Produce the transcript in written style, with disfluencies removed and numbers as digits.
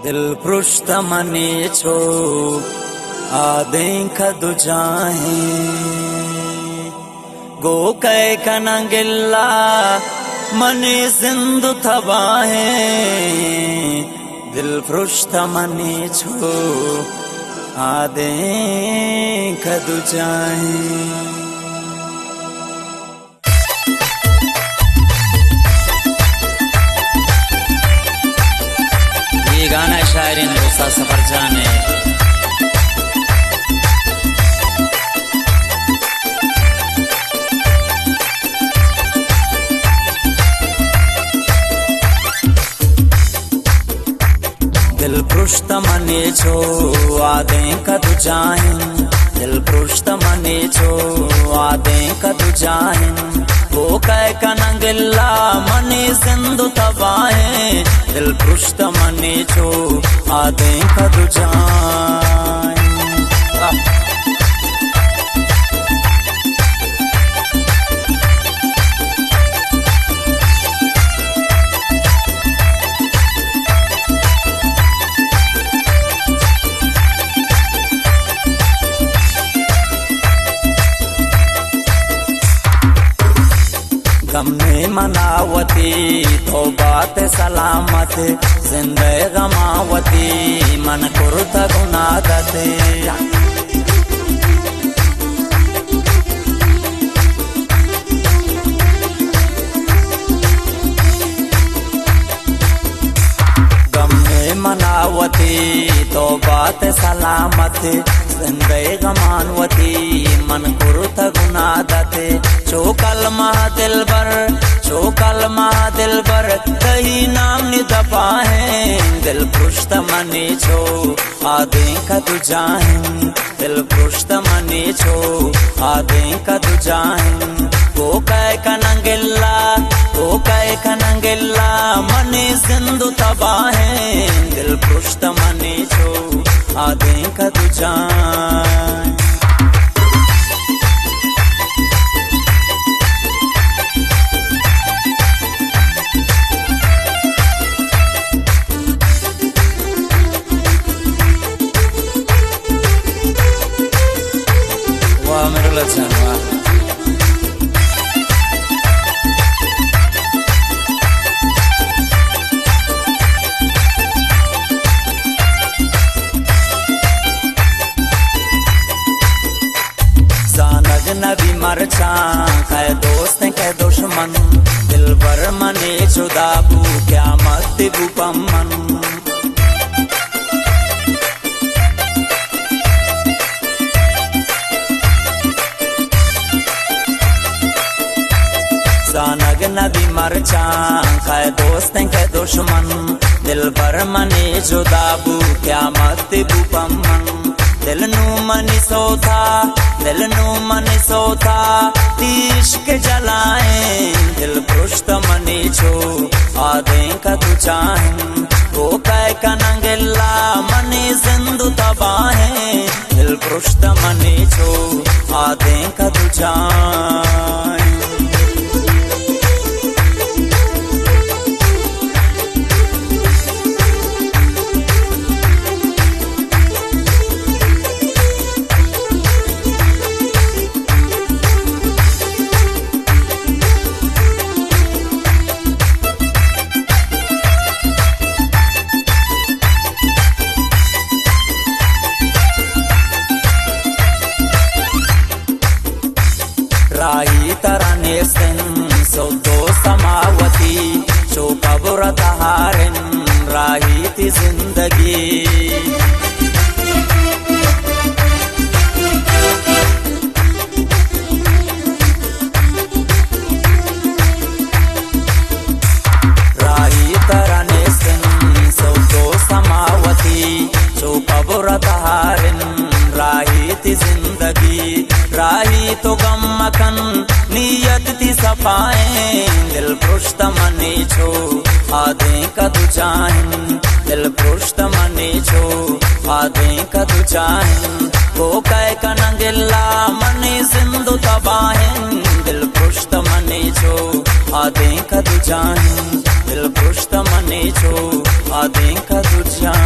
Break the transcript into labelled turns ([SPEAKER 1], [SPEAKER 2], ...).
[SPEAKER 1] दिल पृष्ठ मने छो आदें खदु चाहे गो कै कनंगिल्ला मने सिंधु थबाहे दिल पृष्ठ मने छो आदें खदु चाहे। गाना शायरीन दोस्ता सफर जाने दिल पृष्ठ मने छो आदें कदु चाहें दिल पृष्ठ मने छो आदें कदु चाहें वो कै कनंगिल्ला मने सिंधु तबाहे दिल पृष्ठ मने छो आदें कदु चाहें। गमने मनावती तो बात सलामत जिंदे गमावती मन कुर्त गुनादते गमने मनावती तो बात सलामत जिंदे गमानवती मन कुर्त गुनादते चोकल महा दिल बर कही नाम निदपा है दिल पृष्ठ मने छो आदें कदु चाहें दिल पृष्ठ मने छो आदें कदु चाहें गो कै कनंगिल्ला मने सिंधु तबाहे दिल पृष्ठ मने छो आदें कदु चाहें। मेरे लचन जानग नबी मरचा कै दोस्त कै दुश्मन दिल बर मने जुदाबू क्या मत बुपमन जानग नबी मरचा कै दोस्त कै दुश्मन दिल बर मने जुदाबू क्या मत बुपमन दिल नू मनी सोथा इश्क जलाए दिल पृष्ठ मने छो आदें कदु चाहें वो कै कनंगिल्ला मने सिंधु तबाहे दिल पृष्ठ मने छो आदें कदु चाहें। राही तरने सिन सौदो समावती चो कब्र तहारिन राही थी जिंदगी राही तरने सिन सौदो समावती चो कब्र तहारिन राही थी जिंदगी राही तो गम मखन नियत थी सफाए दिल पृष्ठ मने छो आदें कदु चाहें दिल पृष्ठ मने छो आदें कदु चाहें गो कै कनंगिल्ला मने सिंधु तबाहे दिल पृष्ठ मने छो आदें कदु चाहें दिल पृष्ठ मने छो आदें कदु चाहें।